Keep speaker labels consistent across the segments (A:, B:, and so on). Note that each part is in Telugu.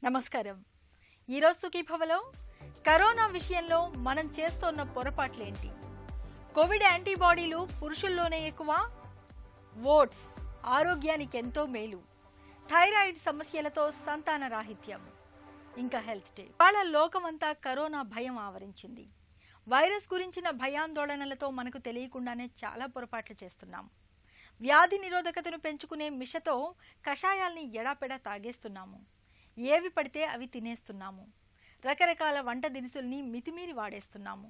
A: నమస్కారం. ఈరోజు సుఖీభవలో కరోనా విషయంలో మనం చేస్తున్న పొరపాట్లేంటి? కోవిడ్ యాంటీబాడీలు పురుషుల్లోనే ఎక్కువ, ఓట్స్ ఆరోగ్యానికి ఎంతో మేలు, థైరాయిడ్ సమస్యలతో సంతాన రాహిత్యం, ఇంకా హెల్త్ డే. వాళ్ళ లోకమంతా కరోనా భయం ఆవరించింది. వైరస్ గురించిన భయాందోళనలతో మనకు తెలియకుండానే చాలా పొరపాట్లు చేస్తున్నాం. వ్యాధి నిరోధకతను పెంచుకునే మిషతో కషాయాల్ని ఎడాపెడా తాగేస్తున్నాము. ఏవి పడితే అవి తినేస్తున్నాము. రకరకాల వంట దినుసుల్ని మితిమీరి వాడేస్తున్నాము.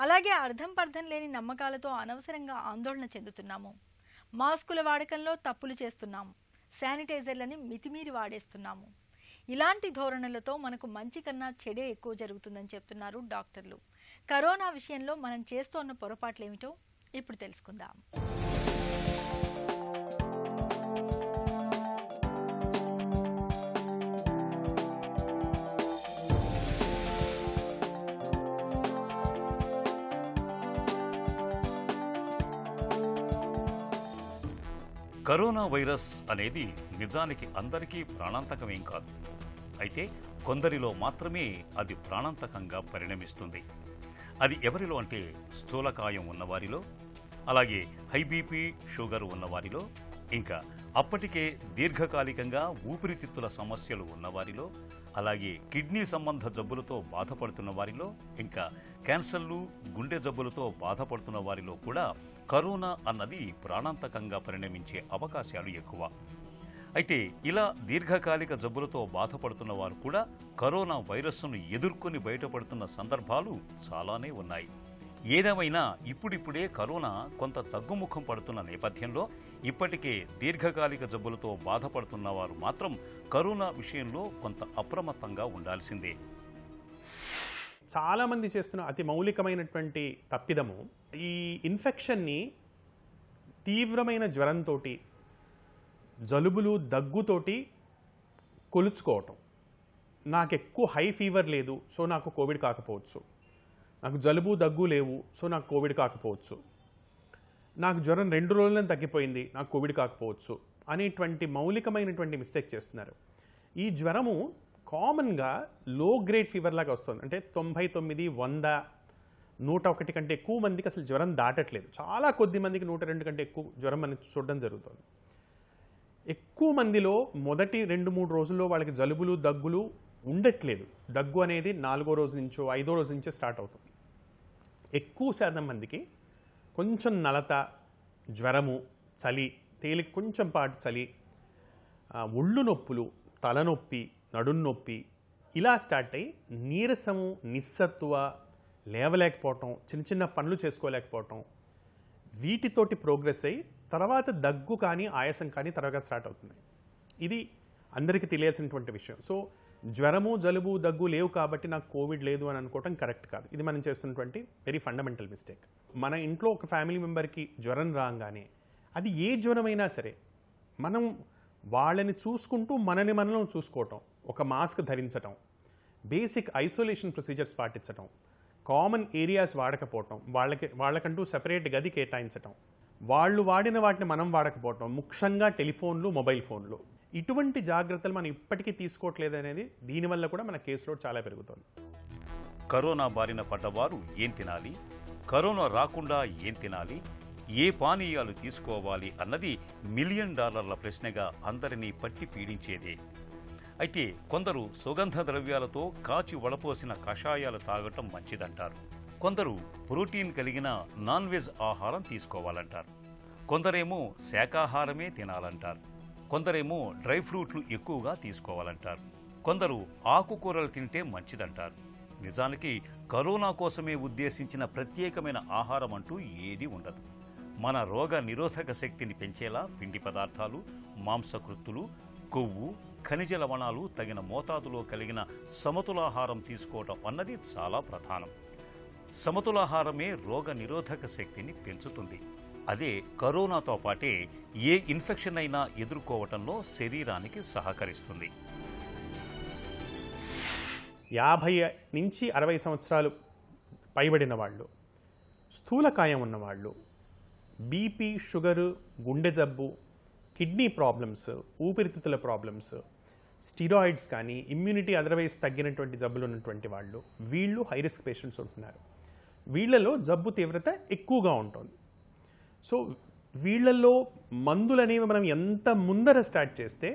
A: అలాగే అర్థం పర్థం లేని నమ్మకాలతో అనవసరంగా ఆందోళన చెందుతున్నాము. మాస్కుల వాడకంలో తప్పులు చేస్తున్నాము. శానిటైజర్లని మితిమీరి వాడేస్తున్నాము. ఇలాంటి ధోరణులతో మనకు మంచి కన్నా చెడే ఎక్కువ జరుగుతుందని చెప్తున్నారు డాక్టర్లు. కరోనా విషయంలో మనం చేస్తోన్న పొరపాట్లేమిటో ఇప్పుడు తెలుసుకుందాం.
B: కరోనా వైరస్ అనేది నిజానికి అందరికీ ప్రాణాంతకమేం కాదు. అయితే కొందరిలో మాత్రమే అది ప్రాణాంతకంగా పరిణమిస్తుంది. అది ఎవరిలో అంటే స్థూలకాయం ఉన్నవారిలో, అలాగే హై బీపీ షుగర్ ఉన్నవారిలో, ఇంకా అప్పటికే దీర్ఘకాలికంగా ఊపిరితిత్తుల సమస్యలు ఉన్నవారిలో, అలాగే కిడ్నీ సంబంధ జబ్బులతో బాధపడుతున్న వారిలో, ఇంకా క్యాన్సర్లు, గుండె జబ్బులతో బాధపడుతున్న వారిలో కూడా కరోనా అన్నది ప్రాణాంతకంగా పరిణమించే అవకాశాలు ఎక్కువ. అయితే ఇలా దీర్ఘకాలిక జబ్బులతో బాధపడుతున్న వారు కూడా కరోనా వైరస్ను ఎదుర్కొని బయటపడుతున్న సందర్భాలు చాలానే ఉన్నాయి. ఏదేమైనా ఇప్పుడిప్పుడే కరోనా కొంత తగ్గుముఖం పడుతున్న నేపథ్యంలో ఇప్పటికే దీర్ఘకాలిక జబ్బులతో బాధపడుతున్న వారు మాత్రం కరోనా విషయంలో కొంత అప్రమత్తంగా ఉండాల్సిందే.
C: చాలామంది చేస్తున్న అతి మౌలికమైనటువంటి తప్పిదము ఈ ఇన్ఫెక్షన్ని తీవ్రమైన జ్వరంతో, జలుబులు, దగ్గుతోటి కొలుచుకోవటం. నాకు ఎక్కువ హై ఫీవర్ లేదు, సో నాకు కోవిడ్ కాకపోవచ్చు. నాకు జలుబు, దగ్గు లేవు, సో నాకు కోవిడ్ కాకపోవచ్చు. నాకు జ్వరం 2 రోజులను తగ్గిపోయింది, నాకు కోవిడ్ కాకపోవచ్చు అనేటువంటి మౌలికమైనటువంటి మిస్టేక్ చేస్తున్నారు. ఈ జ్వరము కామన్గా లో గ్రేడ్ ఫీవర్ లాగా వస్తుంది. అంటే 99, 100, 101 కంటే ఎక్కువ మందికి అసలు జ్వరం దాటట్లేదు. చాలా కొద్ది మందికి 102 కంటే ఎక్కువ జ్వరం మనం చూడడం జరుగుతుంది. ఎక్కువ మందిలో మొదటి 2-3 రోజుల్లో వాళ్ళకి జలుబులు, దగ్గులు ఉండట్లేదు. దగ్గు అనేది 4వ రోజు నుంచో 5వ రోజు నుంచో స్టార్ట్ అవుతుంది. ఎక్కువ శాతం మందికి కొంచెం నలత, జ్వరము, చలి, కొంచెం పాటు చలి, ఒళ్ళు నొప్పులు, తలనొప్పి, నడుం నొప్పి ఇలా స్టార్ట్ అయ్యి నీరసము, నిస్సత్తువ, లేవలేకపోవటం, చిన్న చిన్న పనులు చేసుకోలేకపోవటం, వీటితోటి ప్రోగ్రెస్ అయ్యి తర్వాత దగ్గు కానీ ఆయాసం కానీ తర్వాత స్టార్ట్ అవుతుంది. ఇది అందరికీ తెలియాల్సినటువంటి విషయం. సో జ్వరము, జలుబు, దగ్గు లేవు కాబట్టి నాకు కోవిడ్ లేదు అని అనుకోవటం కరెక్ట్ కాదు. ఇది మనం చేస్తున్నటువంటి వెరీ ఫండమెంటల్ మిస్టేక్. మన ఇంట్లో ఒక ఫ్యామిలీ మెంబర్కి జ్వరం రాగానే, అది ఏ జ్వరమైనా సరే, మనం వాళ్ళని చూసుకుంటూ మనని మనం చూసుకోవటం, ఒక మాస్క్ ధరించటం, బేసిక్ ఐసోలేషన్ ప్రొసీజర్స్ పాటించటం, కామన్ ఏరియాస్ వాడకపోవటం, వాళ్ళకంటూ సెపరేట్ గది కేటాయించటం, వాళ్ళు వాడిన వాటిని మనం వాడకపోవటం, ముఖ్యంగా టెలిఫోన్లు, మొబైల్ ఫోన్లు, ఇటువంటి జాగ్రత్తలు మనం ఇప్పటికీ తీసుకోవట్లేదు అనేది దీనివల్ల కూడా మన కేసు లోడ్ చాలా పెరుగుతుంది.
B: కరోనా బారిన పడ్డవారు ఏం తినాలి, కరోనా రాకుండా ఏం తినాలి, ఏ పానీయాలు తీసుకోవాలి అన్నది $1 మిలియన్ ప్రశ్నగా అందరినీ పట్టి పీడించేదే. అయితే కొందరు సుగంధ ద్రవ్యాలతో కాచి వడపోసిన కషాయాలు తాగటం మంచిదంటారు. కొందరు ప్రోటీన్ కలిగిన నాన్ వెజ్ ఆహారం తీసుకోవాలంటారు. కొందరేమో శాకాహారమే తినాలంటారు. కొందరేమో డ్రై ఫ్రూట్లు ఎక్కువగా తీసుకోవాలంటారు. కొందరు ఆకుకూరలు తింటే మంచిదంటారు. నిజానికి కరోనా కోసమే ఉద్దేశించిన ప్రత్యేకమైన ఆహారం అంటూ ఏదీ ఉండదు. మన రోగ నిరోధక శక్తిని పెంచేలా పిండి పదార్థాలు, మాంసకృత్తులు, కొవ్వు, ఖనిజ లవణాలు తగిన మోతాదులో కలిగిన సమతులాహారం తీసుకోవటం అన్నది చాలా ప్రధానం. సమతులాహారమే రోగ నిరోధక శక్తిని పెంచుతుంది. అదే కరోనాతో పాటే ఏ ఇన్ఫెక్షన్ అయినా ఎదుర్కోవటంలో శరీరానికి సహకరిస్తుంది.
C: 50 నుంచి 60 సంవత్సరాలు పైబడిన వాళ్ళు, స్థూలకాయం ఉన్నవాళ్ళు, బీపీ, షుగరు, గుండె జబ్బు, కిడ్నీ ప్రాబ్లమ్స్, ఊపిరితిత్తుల ప్రాబ్లమ్స్, స్టీరాయిడ్స్ కానీ ఇమ్యూనిటీ అదర్వైజ్ తగ్గినటువంటి జబ్బులు ఉన్నటువంటి వాళ్ళు, వీళ్ళు హై రిస్క్ పేషెంట్స్ ఉంటున్నారు. వీళ్ళలో జబ్బు తీవ్రత ఎక్కువగా ఉంటుంది. సో వీళ్ళల్లో మందులు అనేవి మనం ఎంత ముందర స్టార్ట్ చేస్తే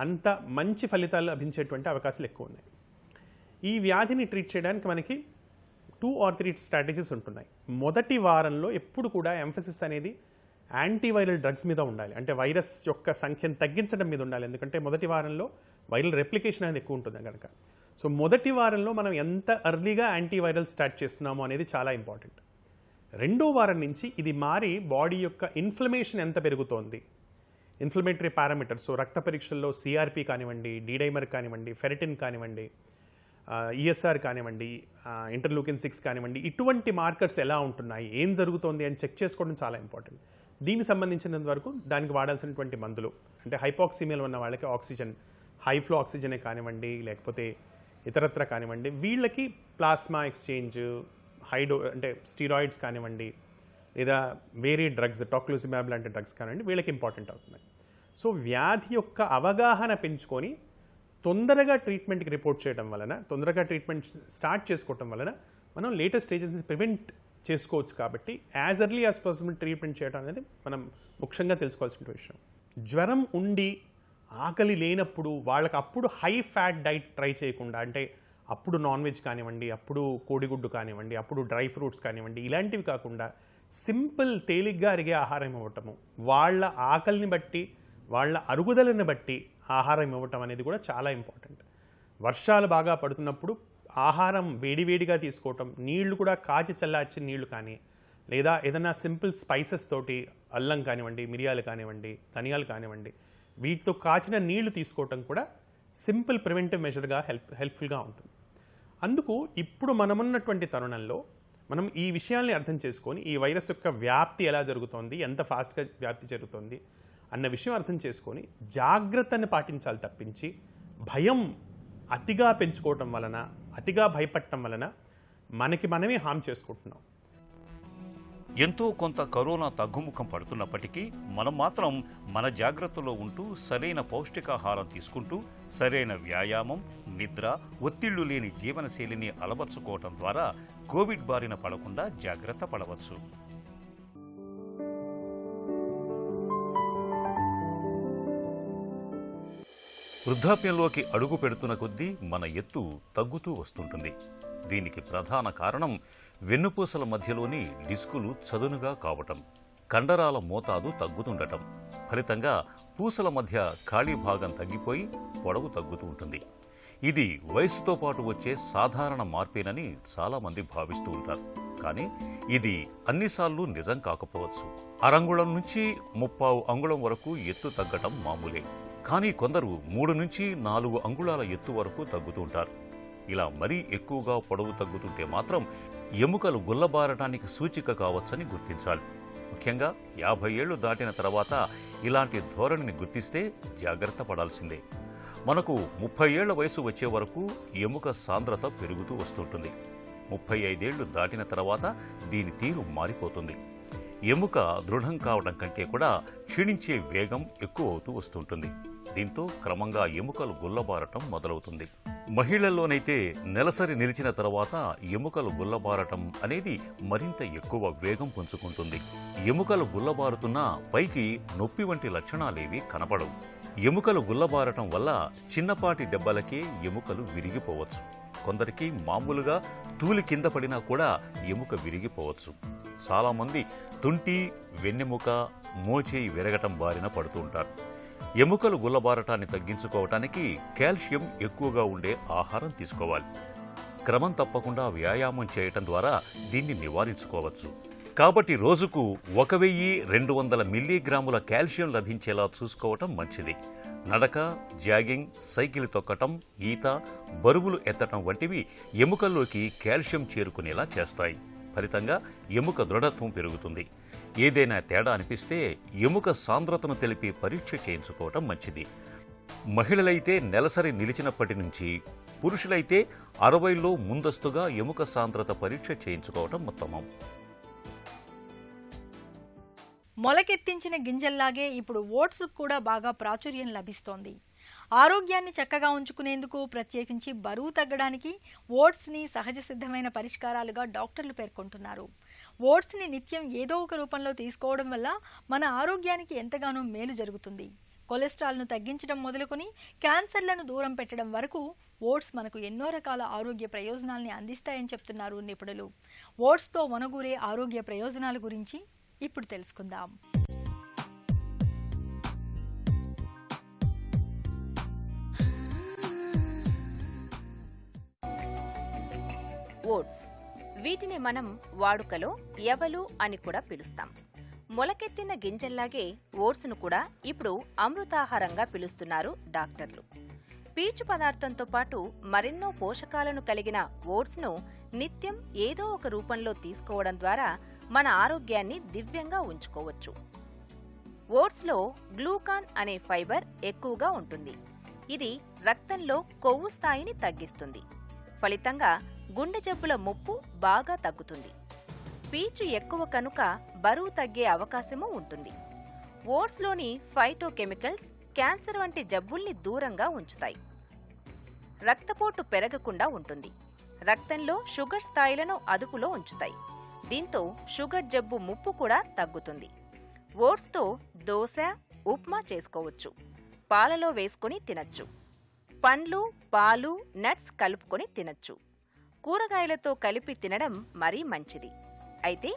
C: అంత మంచి ఫలితాలు లభించేటువంటి అవకాశాలు ఎక్కువ ఉన్నాయి. ఈ వ్యాధిని ట్రీట్ చేయడానికి మనకి 2 or 3 స్ట్రాటజీస్ ఉంటున్నాయి. మొదటి వారంలో ఎప్పుడు కూడా ఎంఫసిస్ అనేది యాంటీవైరల్ డ్రగ్స్ మీద ఉండాలి. అంటే వైరస్ యొక్క సంఖ్యను తగ్గించడం మీద ఉండాలి. ఎందుకంటే మొదటి వారంలో వైరల్ రెప్లికేషన్ అనేది ఎక్కువ ఉంటుంది కనుక. సో మొదటి వారంలో మనం ఎంత ఎర్లీగా యాంటీవైరల్ స్టార్ట్ చేస్తున్నామో అనేది చాలా ఇంపార్టెంట్. రెండో వారం నుంచి ఇది మారి బాడీ యొక్క ఇన్ఫ్లమేషన్ ఎంత పెరుగుతోంది, ఇన్ఫ్లమేటరీ పారామీటర్స్, సో రక్త పరీక్షల్లో సిఆర్పి కానివ్వండి, డైమర్ కానివ్వండి, ఫెరిటిన్ కానివ్వండి, ఈఎస్ఆర్ కానివ్వండి, ఇంటర్లూకిన్ 6 కానివ్వండి, ఇటువంటి మార్కర్స్ ఎలా ఉంటున్నాయి, ఏం జరుగుతోంది అని చెక్ చేసుకోవడం చాలా ఇంపార్టెంట్. దీనికి సంబంధించినంత వరకు దానికి వాడాల్సినటువంటి మందులు అంటే హైపాక్సిమియాలో ఉన్న వాళ్ళకి ఆక్సిజన్, హై ఫ్లో ఆక్సిజనే కానివ్వండి, లేకపోతే ఇతరత్ర కానివ్వండి, వీళ్ళకి ప్లాస్మా ఎక్స్చేంజ్, అంటే స్టీరాయిడ్స్ కానివ్వండి, లేదా వేరే డ్రగ్స్, టాక్లూజిమాబ్ లాంటి డ్రగ్స్ కానివ్వండి, వీళ్ళకి ఇంపార్టెంట్ అవుతుంది. సో వ్యాధి యొక్క అవగాహన పెంచుకొని తొందరగా ట్రీట్మెంట్కి రిపోర్ట్ చేయడం వలన, తొందరగా ట్రీట్మెంట్ స్టార్ట్ చేసుకోవటం వలన మనం లేటెస్ట్ స్టేజెస్ని ప్రివెంట్ చేసుకోవచ్చు. కాబట్టి as early as possible treatment చేయడం అనేది మనం ముఖ్యంగా తెలుసుకోవాల్సిన విషయం. జ్వరం ఉండి ఆకలి లేనప్పుడు వాళ్ళకి అప్పుడు హై ఫ్యాట్ డైట్ ట్రై చేయకుండా, అంటే అప్పుడు నాన్ వెజ్ కానివ్వండి, అప్పుడు కోడిగుడ్డు కానివ్వండి, అప్పుడు డ్రై ఫ్రూట్స్ కానివ్వండి, ఇలాంటివి కాకుండా సింపుల్ తేలిగ్గా అరిగే ఆహారం ఇవ్వటము, వాళ్ళ ఆకలిని బట్టి వాళ్ళ అరుగుదలను బట్టి ఆహారం ఇవ్వటం అనేది కూడా చాలా ఇంపార్టెంట్. వర్షాలు బాగా పడుతున్నప్పుడు ఆహారం వేడివేడిగా తీసుకోవటం, నీళ్లు కూడా కాచి చల్లార్చిన నీళ్లు కానీ, లేదా ఏదైనా సింపుల్ స్పైసెస్ తోటి, అల్లం కానివ్వండి, మిరియాలు కానివ్వండి, ధనియాలు కానివ్వండి, వీటితో కాచిన నీళ్లు తీసుకోవటం కూడా సింపుల్ ప్రివెంటివ్ మెజర్గా హెల్ప్ఫుల్గా ఉంటుంది. అందుకు ఇప్పుడు మనమున్నటువంటి తరుణంలో మనం ఈ విషయాల్ని అర్థం చేసుకొని ఈ వైరస్ యొక్క వ్యాప్తి ఎలా జరుగుతోంది, ఎంత ఫాస్ట్గా వ్యాప్తి జరుగుతోంది అన్న విషయం అర్థం చేసుకొని జాగ్రత్తని పాటించాలి తప్పించి భయం అతిగా పెంచుకోవటం వలన, అతిగా భయపడటం వలన మనకి మనమే హామ్ చేసుకుంటున్నాం.
B: ఎంతో కొంత కరోనా తగ్గుముఖం పడుతున్నప్పటికీ మనం మాత్రం మన జాగ్రత్తలో ఉంటూ సరైన పౌష్టికాహారం తీసుకుంటూ సరైన వ్యాయామం, నిద్ర, ఒత్తిళ్లు లేని జీవనశైలిని అలవర్చుకోవటం ద్వారా కోవిడ్ బారిన పడకుండా జాగ్రత్త పడవచ్చు. వృద్ధాప్యంలోకి అడుగు పెడుతున్న కొద్దీ మన ఎత్తు తగ్గుతూ వస్తుంటుంది. దీనికి ప్రధాన కారణం వెన్నుపూసల మధ్యలోని డిస్కులు చదునుగా కావటం, కండరాల మోతాదు తగ్గుతుండటం. ఫలితంగా పూసల మధ్య ఖాళీ భాగం తగ్గిపోయి పొడవు తగ్గుతూ ఉంటుంది. ఇది వయసుతో పాటు వచ్చే సాధారణ మార్పేనని చాలామంది భావిస్తూ ఉంటారు. కానీ ఇది అన్నిసార్లు నిజం కాకపోవచ్చు. అరంగుళం నుంచి 30 అంగుళం వరకు ఎత్తు తగ్గటం మామూలే. కానీ కొందరు 3 నుంచి 4 అంగుళాల ఎత్తు వరకు తగ్గుతూ ఉంటారు. ఇలా మరీ ఎక్కువగా పొడవు తగ్గుతుంటే మాత్రం ఎముకలు గుల్లబారటానికి సూచిక కావచ్చని గుర్తించాలి. ముఖ్యంగా 50 ఏళ్లు దాటిన తర్వాత ఇలాంటి ధోరణిని గుర్తిస్తే జాగ్రత్త పడాల్సిందే. మనకు 30 ఏళ్ల వయసు వచ్చే వరకు ఎముక సాంద్రత పెరుగుతూ వస్తుంటుంది. 35 ఏళ్లు దాటిన తర్వాత దీని తీరు మారిపోతుంది. ఎముక దృఢం కావడం కంటే కూడా క్షీణించే వేగం ఎక్కువ అవుతూ వస్తుంటుంది. దీంతో క్రమంగా ఎముకలు గుల్లబారటం మొదలవుతుంది. మహిళల్లోనైతే నెలసరి నిలిచిన తర్వాత ఎముకలు గుల్లబారటం అనేది మరింత ఎక్కువ వేగం పుంజుకుంటుంది. ఎముకలు గుల్లబారుతున్నా పైకి నొప్పి వంటి లక్షణాలేవి కనపడవు. ఎముకలు గుల్లబారటం వల్ల చిన్నపాటి దెబ్బలకే ఎముకలు విరిగిపోవచ్చు. కొందరికి మామూలుగా తూలి కింద పడినా కూడా ఎముక విరిగిపోవచ్చు. చాలామంది తుంటి, వెన్నెముక, మోచేయి విరగటం బారిన పడుతూ ఉంటారు. ఎముకలు గుల్లబారటాన్ని తగ్గించుకోవటానికి కాల్షియం ఎక్కువగా ఉండే ఆహారం తీసుకోవాలి. క్రమం తప్పకుండా వ్యాయామం చేయటం ద్వారా దీన్ని నివారించుకోవచ్చు. కాబట్టి రోజుకు 1200 మిల్లీగ్రాముల కాల్షియం లభించేలా చూసుకోవటం మంచిది. నడక, జాగింగ్, సైకిల్ తొక్కటం, ఈత, బరువులు ఎత్తటం వంటివి ఎముకల్లోకి కాల్షియం చేరుకునేలా చేస్తాయి. ఫలితంగా ఎముక దృఢత్వం పెరుగుతుంది. ఏదైనా తేడా అనిపిస్తే ఎముక సాంద్రతను తెలిపే పరీక్ష చేయించుకోవటం మంచిది. మహిళలైతే నెలసరి నిలిచినప్పటి నుంచి, పురుషులైతే 60లో ముందస్తుగా ఎముక సాంద్రత పరీక్ష చేయించుకోవటం ఉత్తమం.
A: మొలకెత్తించిన గింజల్లాగే ఇప్పుడు ఓట్స్ కూడా బాగా ప్రాచుర్యం లభిస్తోంది. ఆరోగ్యాన్ని చక్కగా ఉంచుకునేందుకు, ప్రత్యేకించి బరువు తగ్గడానికి ఓట్స్ని సహజ సిద్ధమైన పరిష్కారాలుగా డాక్టర్లు పేర్కొంటున్నారు. ఓట్స్ని నిత్యం ఏదో ఒక రూపంలో తీసుకోవడం వల్ల మన ఆరోగ్యానికి ఎంతగానో మేలు జరుగుతుంది. కొలెస్ట్రాల్ను తగ్గించడం మొదలుకొని క్యాన్సర్లను దూరం పెట్టడం వరకు ఓట్స్ మనకు ఎన్నో రకాల ఆరోగ్య ప్రయోజనాల్ని అందిస్తాయని చెప్తున్నారు నిపుణులు. ఓట్స్తో వనగూరే ఆరోగ్య ప్రయోజనాల గురించి ఇప్పుడు తెలుసుకుందాం.
D: ఓట్స్, వీటిని మనం వాడుకలో ఎవలు అని కూడా పిలుస్తాం. మొలకెత్తిన గింజల్లాగే ఓట్స్ను కూడా ఇప్పుడు అమృతాహారంగా పిలుస్తున్నారు డాక్టర్లు. పీచు పదార్థంతో పాటు మరెన్నో పోషకాలను కలిగిన ఓట్స్ను నిత్యం ఏదో ఒక రూపంలో తీసుకోవడం ద్వారా మన ఆరోగ్యాన్ని దివ్యంగా ఉంచుకోవచ్చు. ఓట్స్లో గ్లూకాన్ అనే ఫైబర్ ఎక్కువగా ఉంటుంది. ఇది రక్తంలో కొవ్వు స్థాయిని తగ్గిస్తుంది. ఫలితంగా గుండె జబ్బుల ముప్పు బాగా తగ్గుతుంది. పీచు ఎక్కువ కనుక బరువు తగ్గే అవకాశమూ ఉంటుంది. ఓట్స్లోని ఫైటోకెమికల్స్ క్యాన్సర్ వంటి జబ్బుల్ని దూరంగా ఉంచుతాయి. రక్తపోటు పెరగకుండా ఉంటుంది. రక్తంలో షుగర్ స్థాయిలను అదుపులో ఉంచుతాయి. దీంతో షుగర్ జబ్బు ముప్పు కూడా తగ్గుతుంది. ఓట్స్తో దోశ, ఉప్మా చేసుకోవచ్చు. పాలలో వేసుకుని తినచ్చు. పండ్లు, పాలు, నట్స్ కలుపుకొని తినచ్చు. కూరగాయలతో కలిపి తినడం మరీ మంచిది. అయితే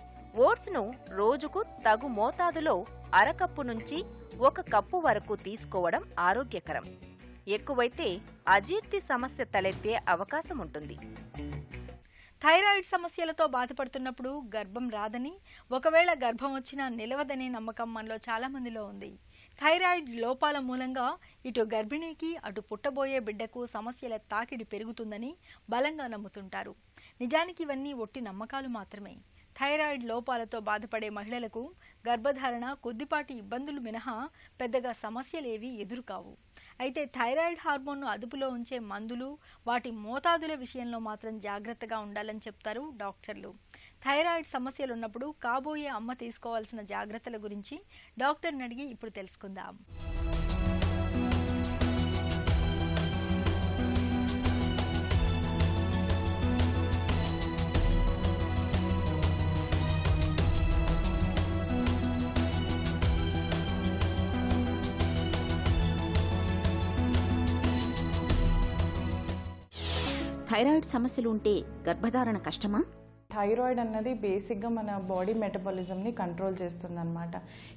D: ఓట్స్ను రోజుకు తగు మోతాదులో అరకప్పు నుంచి 1 కప్పు వరకు తీసుకోవడం ఆరోగ్యకరం. ఎక్కువైతే అజీర్తి సమస్య తలెత్తే అవకాశం ఉంటుంది.
A: థైరాయిడ్ సమస్యలతో బాధపడుతున్నప్పుడు గర్భం రాదని, ఒకవేళ గర్భం వచ్చినా నిలవదనే నమ్మకం మనలో చాలా మందిలో ఉంది. థైరాయిడ్ లోపాల మూలంగా ఇటు గర్భిణీకి, అటు పుట్టబోయే బిడ్డకు సమస్యల తాకిడి పెరుగుతుందని బలంగా నమ్ముతుంటారు. నిజానికి ఇవన్నీ ఒట్టి నమ్మకాలు మాత్రమే. థైరాయిడ్ లోపాలతో బాధపడే మహిళలకు గర్భధారణ, కొద్దిపాటి ఇబ్బందులు మినహా పెద్దగా సమస్యలేవీ ఎదురుకావు. అయితే థైరాయిడ్ హార్మోన్ను అదుపులో ఉంచే మందులు, వాటి మోతాదుల విషయంలో మాత్రం జాగ్రత్తగా ఉండాలని చెప్తారు డాక్టర్లు. థైరాయిడ్ సమస్యలున్నప్పుడు కాబోయే అమ్మ తీసుకోవాల్సిన జాగ్రత్తల గురించి డాక్టర్ని అడిగి ఇప్పుడు తెలుసుకుందాం.
E: థైరాయిడ్ సమస్యలు ఉంటే గర్భధారణ కష్టమా?
F: థైరాయిడ్ అన్నది బేసిక్గా మన బాడీ మెటబాలిజంని కంట్రోల్ చేస్తుంది అనమాట.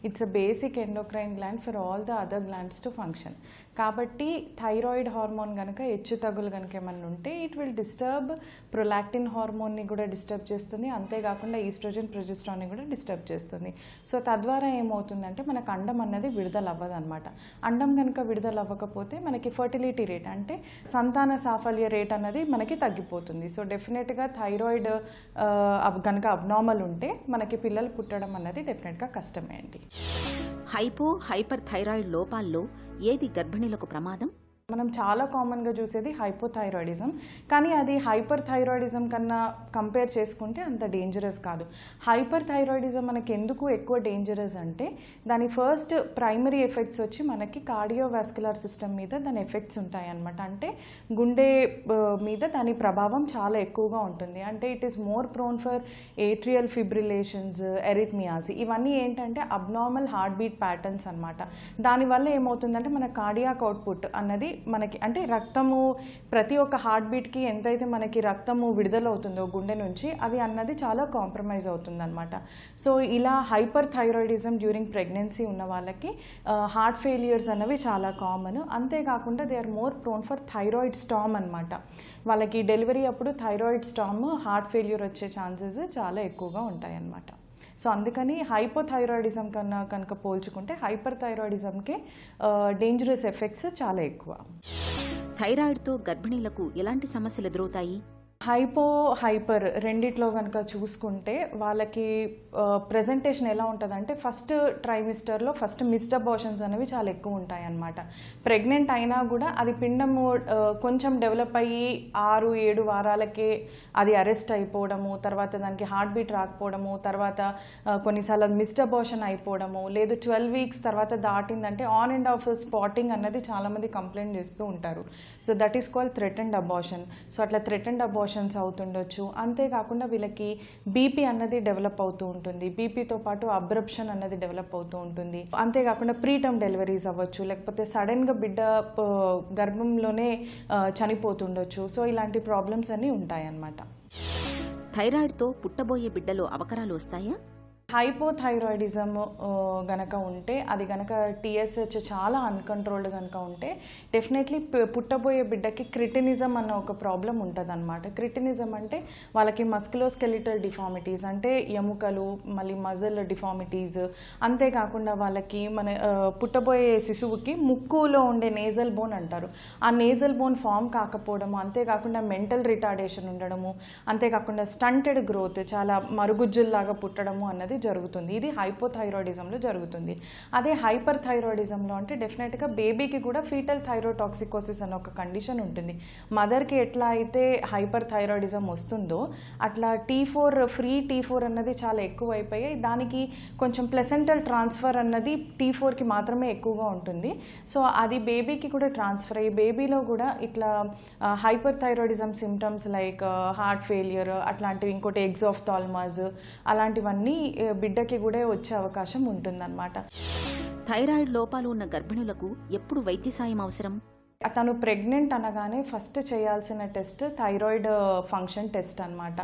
F: It's a basic endocrine gland for all the other glands to function. కాబట్టి థైరాయిడ్ హార్మోన్ కనుక హెచ్చు తగ్గులు కనుక ఏమన్నా ఉంటే ఇట్ విల్ డిస్టర్బ్ ప్రొలాక్టిన్ హార్మోన్ని కూడా డిస్టర్బ్ చేస్తుంది. అంతేకాకుండా ఈస్ట్రోజన్, ప్రొజెస్ట్రాన్ని కూడా డిస్టర్బ్ చేస్తుంది. సో తద్వారా ఏమవుతుందంటే మనకు అండం అన్నది విడుదల అవ్వదు అనమాట. అండం కనుక విడుదల అవ్వకపోతే మనకి ఫర్టిలిటీ రేట్ అంటే సంతాన సాఫల్య రేట్ అన్నది మనకి తగ్గిపోతుంది. సో డెఫినెట్గా థైరాయిడ్ కనుక అబ్నార్మల్ ఉంటే మనకి పిల్లలు పుట్టడం అన్నది డెఫినెట్గా కష్టమే అండి.
E: హైపర్ థైరాయిడ్ లోపాల్లో ఏది గర్భిణీలకు ప్రమాదం?
F: మనం చాలా కామన్గా చూసేది హైపోథైరాయిడిజం. కానీ అది హైపర్ థైరాయిడిజం కన్నా కంపేర్ చేసుకుంటే అంత డేంజరస్ కాదు. హైపర్ థైరాయిడిజం మనకి ఎందుకు ఎక్కువ డేంజరస్ అంటే దాని ఫస్ట్ ప్రైమరీ ఎఫెక్ట్స్ వచ్చి మనకి కార్డియోవాస్కులర్ సిస్టమ్ మీద దాని ఎఫెక్ట్స్ ఉంటాయన్నమాట. అంటే గుండె మీద దాని ప్రభావం చాలా ఎక్కువగా ఉంటుంది. అంటే it is more prone for atrial fibrillations, arrhythmias. ఇవన్నీ ఏంటంటే అబ్నార్మల్ హార్ట్ బీట్ ప్యాటర్న్స్ అనమాట. దానివల్ల ఏమవుతుందంటే మన కార్డియాక్ అవుట్పుట్ అన్నది మనకి అంటే రక్తము ప్రతి ఒక్క హార్ట్ బీట్కి ఎంతైతే మనకి రక్తము విడుదలవుతుందో గుండె నుంచి అది అన్నది చాలా కాంప్రమైజ్ అవుతుంది అనమాట. సో ఇలా హైపర్ థైరాయిడిజం డ్యూరింగ్ ప్రెగ్నెన్సీ ఉన్న వాళ్ళకి హార్ట్ ఫెయిలియర్స్ అన్నవి చాలా కామన్. అంతేకాకుండా they are more prone for thyroid storm అనమాట. వాళ్ళకి డెలివరీ అప్పుడు థైరాయిడ్ స్టామ్, హార్ట్ ఫెయిల్యూర్ వచ్చే ఛాన్సెస్ చాలా ఎక్కువగా ఉంటాయన్నమాట. సో అందుకని హైపోథైరాయిడిజం కనుక పోల్చుకుంటే హైపర్ థైరాయిడిజంకి డేంజరస్ ఎఫెక్ట్స్ చాలా ఎక్కువ.
E: థైరాయిడ్తో గర్భిణీలకు ఎలాంటి సమస్యలు ఎదురవుతాయి?
F: హైపో హైపర్ రెండిట్లో కనుక చూసుకుంటే వాళ్ళకి ప్రెజెంటేషన్ ఎలా ఉంటుందంటే ఫస్ట్ ట్రైమిస్టర్లో ఫస్ట్ మిస్డ్ అబార్షన్స్ అనేవి చాలా ఎక్కువ ఉంటాయి అన్నమాట. ప్రెగ్నెంట్ అయినా కూడా అది పిండము కొంచెం డెవలప్ అయ్యి 6-7 వారాలకే అది అరెస్ట్ అయిపోవడము, తర్వాత దానికి హార్ట్ బీట్ రాకపోవడము, తర్వాత కొన్నిసార్లు మిస్డ్ అబార్షన్ అయిపోవడము, లేదు 12 వీక్స్ తర్వాత దాటిందంటే ఆన్ అండ్ ఆఫ్ స్పాటింగ్ అన్నది చాలామంది కంప్లైంట్ చేస్తూ ఉంటారు. So that is called threatened abortion. So అట్లా థ్రెటన్డ్ అబార్షన్స్ అవుతుండొచ్చు. అంతేకాకుండా వీళ్ళకి బీపీ అన్నది డెవలప్ అవుతూ ఉంటుంది, బీపీతో పాటు అబ్రప్షన్ అన్నది డెవలప్ అవుతూ ఉంటుంది. అంతేకాకుండా ప్రీటర్మ్ డెలివరీస్ అవ్వచ్చు, లేకపోతే సడన్గా బిడ్డ గర్భంలోనే చనిపోతుండొచ్చు. సో ఇలాంటి ప్రాబ్లమ్స్ అన్నీ ఉంటాయన్నమాట.
E: థైరాయిడ్తో పుట్టబోయే బిడ్డలో అవకరాలు వస్తాయా?
F: హైపోథైరాయిడిజం గనక ఉంటే, అది గనక టీఎస్హెచ్ చాలా అన్కంట్రోల్డ్ కనుక ఉంటే డెఫినెట్లీ పుట్టబోయే బిడ్డకి క్రిటినిజం అన్న ఒక ప్రాబ్లం ఉంటుంది అనమాట. క్రిటినిజం అంటే వాళ్ళకి మస్కులోస్కెలిటల్ డిఫార్మిటీస్ అంటే ఎముకలు, మళ్ళీ మజిల్ డిఫార్మిటీస్, అంతేకాకుండా వాళ్ళకి పుట్టబోయే శిశువుకి ముక్కులో ఉండే నేజల్ బోన్ అంటారు, ఆ నేజల్ బోన్ ఫామ్ కాకపోవడము, అంతేకాకుండా మెంటల్ రిటార్డేషన్ ఉండడము, అంతేకాకుండా స్టంటెడ్ గ్రోత్, చాలా మరుగుజ్జుల్లాగా పుట్టడము అన్నది జరుగుతుంది. ఇది హైపోథైరాయిడిజంలో జరుగుతుంది. అదే హైపర్ థైరాయిడిజంలో అంటే డెఫినెట్గా బేబీకి కూడా ఫీటల్ థైరోటాక్సికోసిస్ అనే ఒక కండిషన్ ఉంటుంది. మదర్కి ఎట్లా అయితే హైపర్ థైరాయిడిజం వస్తుందో అట్లా ఫ్రీ T4 అన్నది చాలా ఎక్కువ అయిపోయాయి. దానికి కొంచెం ప్లెసెంటల్ ట్రాన్స్ఫర్ అన్నది T4కి మాత్రమే ఎక్కువగా ఉంటుంది. సో అది బేబీకి కూడా ట్రాన్స్ఫర్ అయ్యి బేబీలో కూడా ఇట్లా hyper thyroidism symptoms like heart failure అట్లాంటివి, ఇంకోటి ఎగ్జాఫ్థాల్మాస్, అలాంటివన్నీ బిడ్డకి కూడా వచ్చే అవకాశం ఉంటుందన్నమాట.
E: థైరాయిడ్ లోపాలు ఉన్న గర్భిణులకు ఎప్పుడు వైద్య సాయం అవసరం?
F: తను ప్రెగ్నెంట్ అనగానే ఫస్ట్ చేయాల్సిన టెస్ట్ థైరాయిడ్ ఫంక్షన్ టెస్ట్ అనమాట.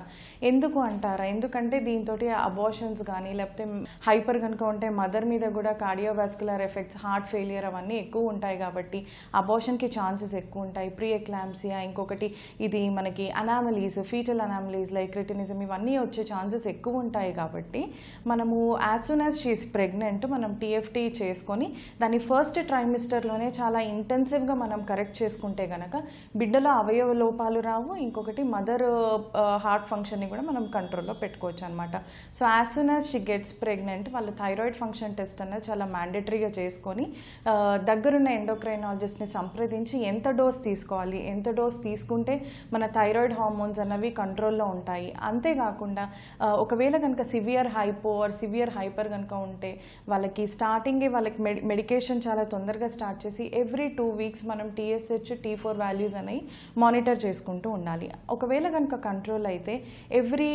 F: ఎందుకు అంటారా? ఎందుకంటే దీంతో అబార్షన్స్ కానీ లేకపోతే హైపర్ కనుక ఉంటే మదర్ మీద కూడా కార్డియోవాస్కులర్ ఎఫెక్ట్స్, హార్ట్ ఫెయిలియర్ అవన్నీ ఎక్కువ ఉంటాయి కాబట్టి అబార్షన్కి ఛాన్సెస్ ఎక్కువ ఉంటాయి. ప్రీ ఎక్లాంప్సియా, ఇంకొకటి ఇది మనకి anomalies, fetal anomalies like cretinism, ఇవన్నీ వచ్చే ఛాన్సెస్ ఎక్కువ ఉంటాయి కాబట్టి మనము as soon as she's pregnant మనం TFT చేసుకొని దాన్ని ఫస్ట్ ట్రైమిస్టర్లోనే చాలా ఇంటెన్సివ్గా మనం కరెక్ట్ చేసుకుంటే కనుక బిడ్డలో అవయవ లోపాలు రావు, ఇంకొకటి మదర్ హార్ట్ ఫంక్షన్ని కూడా మనం కంట్రోల్లో పెట్టుకోవచ్చు అనమాట. So as soon as she gets pregnant వాళ్ళు థైరాయిడ్ ఫంక్షన్ టెస్ట్ అనేది చాలా మ్యాండేటరీగా చేసుకొని దగ్గరున్న ఎండోక్రైనాలజిస్ట్ని సంప్రదించి ఎంత డోస్ తీసుకోవాలి, ఎంత డోస్ తీసుకుంటే మన థైరాయిడ్ హార్మోన్స్ అన్నవి కంట్రోల్లో ఉంటాయి. అంతేకాకుండా ఒకవేళ కనుక severe hypo or severe hyper కనుక ఉంటే వాళ్ళకి స్టార్టింగే వాళ్ళకి మెడికేషన్ చాలా తొందరగా స్టార్ట్ చేసి ఎవ్రీ 2 వీక్స్ మనం TSH, T4 వాల్యూస్ అనేవి మానిటర్ చేసుకుంటూ ఉండాలి. ఒకవేళ కనుక కంట్రోల్ అయితే ఎవ్రీ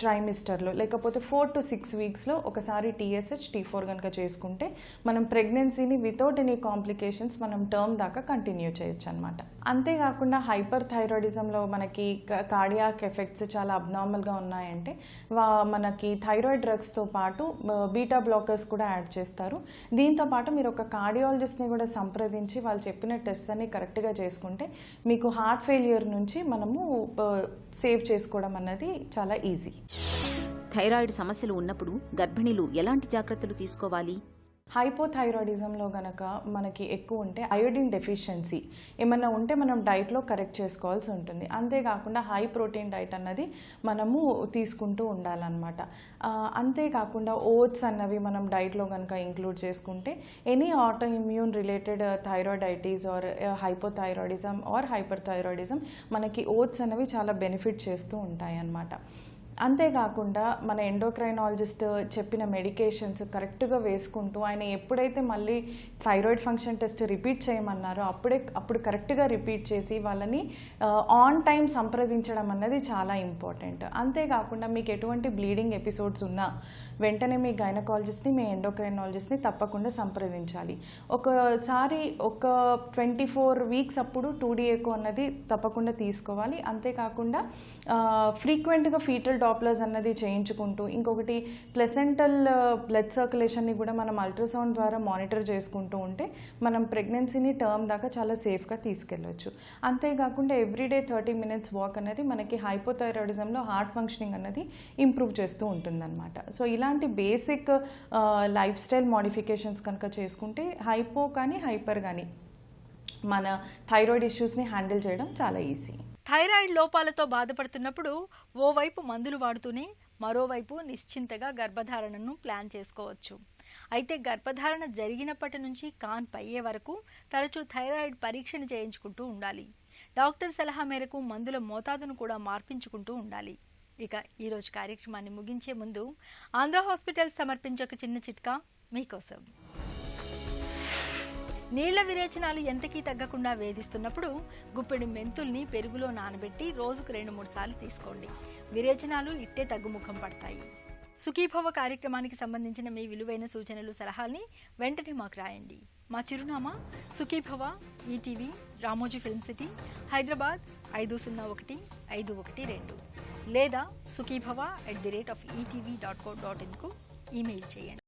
F: ట్రైమిస్టర్లో లేకపోతే 4 to 6 వీక్స్లో ఒకసారి TSH, T4 కనుక చేసుకుంటే మనం ప్రెగ్నెన్సీని వితౌట్ ఎనీ కాంప్లికేషన్స్ మనం టర్మ్ దాకా కంటిన్యూ చేయొచ్చు అనమాట. అంతేకాకుండా హైపర్ థైరాయిడిజంలో మనకి కార్డియాక్ ఎఫెక్ట్స్ చాలా అబ్నార్మల్గా ఉన్నాయంటే మనకి థైరాయిడ్ డ్రగ్స్తో పాటు బీటా బ్లాకర్స్ కూడా యాడ్ చేస్తారు. దీంతో పాటు మీరు ఒక కార్డియాలజిస్ట్ని కూడా సంప్రదించి వాళ్ళు చెప్పిన టెస్ట్ అని కరెక్ట్గా చేసుకుంటే మీకు హార్ట్ ఫెయిల్యూర్ నుంచి మనము సేవ్ చేసుకోవడం అన్నది చాలా ఈజీ.
E: థైరాయిడ్ సమస్యలు ఉన్నప్పుడు గర్భిణీలు ఎలాంటి జాగ్రత్తలు తీసుకోవాలి?
F: హైపోథైరాయిడిజంలో గనక మనకి ఎక్కువ ఉంటే అయోడిన్ డెఫిషియన్సీ ఏమన్నా ఉంటే మనం డైట్లో కరెక్ట్ చేసుకోవాల్సి ఉంటుంది. అంతేకాకుండా హై ప్రోటీన్ డైట్ అన్నది మనము తీసుకుంటూ ఉండాలన్నమాట. అంతేకాకుండా ఓట్స్ అన్నవి మనం డైట్లో కనుక ఇంక్లూడ్ చేసుకుంటే any autoimmune related thyroiditis or hypothyroidism or hyperthyroidism మనకి ఓట్స్ అనేవి చాలా బెనిఫిట్ చేస్తూ ఉంటాయి అన్నమాట. అంతేకాకుండా మన ఎండోక్రైనాలజిస్ట్ చెప్పిన మెడికేషన్స్ కరెక్ట్గా వేసుకుంటూ ఆయన ఎప్పుడైతే మళ్ళీ థైరాయిడ్ ఫంక్షన్ టెస్ట్ రిపీట్ చేయమన్నారో అప్పుడు కరెక్ట్గా రిపీట్ చేసి వాళ్ళని ఆన్ టైం సంప్రదించడం అన్నది చాలా ఇంపార్టెంట్. అంతేకాకుండా మీకు ఎటువంటి బ్లీడింగ్ ఎపిసోడ్స్ ఉన్నా వెంటనే మీ గైనకాలజిస్ట్ని, మీ ఎండోక్రైనాలజిస్ట్ని తప్పకుండా సంప్రదించాలి. ఒకసారి ఒక 24 వీక్స్ అప్పుడు 2D ఎకో అన్నది తప్పకుండా తీసుకోవాలి. అంతేకాకుండా ఫ్రీక్వెంట్గా ఫీటల్ డాప్లర్స్ అన్నది చేయించుకుంటూ, ఇంకొకటి ప్లెసెంటల్ బ్లడ్ సర్క్యులేషన్ని కూడా మనం అల్ట్రాసౌండ్ ద్వారా మానిటర్ చేసుకుంటూ ఉంటే మనం ప్రెగ్నెన్సీని టర్మ్ దాకా చాలా సేఫ్గా తీసుకెళ్ళొచ్చు. అంతేకాకుండా ఎవ్రీడే 30 minutes వాక్ అనేది మనకి హైపోథైరాయిడిజంలో హార్ట్ ఫంక్షనింగ్ అన్నది ఇంప్రూవ్ చేస్తూ ఉంటుందన్నమాట. సో ఇలాంటి బేసిక్ లైఫ్ స్టైల్ మోడిఫికేషన్స్ కనుక చేసుకుంటే హైపో కానీ హైపర్ కానీ మన థైరాయిడ్ ఇష్యూస్ని హ్యాండిల్ చేయడం చాలా ఈజీ.
A: థైరాయిడ్ లోపాలతో బాధపడుతున్నప్పుడు ఓవైపు మందులు వాడుతూనే మరోవైపు నిశ్చింతగా గర్భధారణను ప్లాన్ చేసుకోవచ్చు. అయితే గర్భధారణ జరిగినప్పటి నుంచి కాన్పు అయ్యే వరకు తరచూ థైరాయిడ్ పరీక్షను చేయించుకుంటూ ఉండాలి. డాక్టర్ సలహా మేరకు మందుల మోతాదును కూడా మార్పించుకుంటూ ఉండాలి. ఇక ఈరోజు కార్యక్రమాన్ని ముగించే ముందు ఆంధ్ర హాస్పిటల్ సమర్పించే ఒక చిన్న చిట్కా మీకోసం. నీళ్ల విరేచనాలు ఎంతకీ తగ్గకుండా వేధిస్తున్నప్పుడు గుప్పెడు మెంతుల్ని పెరుగులో నానబెట్టి రోజుకు 2-3 సార్లు తీసుకోండి. విరేచనాలు ఇట్టే తగ్గుముఖం పడతాయి. సుఖీభవ కార్యక్రమానికి సంబంధించిన మీ విలువైన సూచనలు, సలహాల్ని వెంటనే మాకు రాయండి. మా చిరునామా Sukhibhava, ETV, Ramoji film city, Hyderabad 501512 లేదా sukhibhava@etv.co.in కు ఈమెయిల్ చేయండి.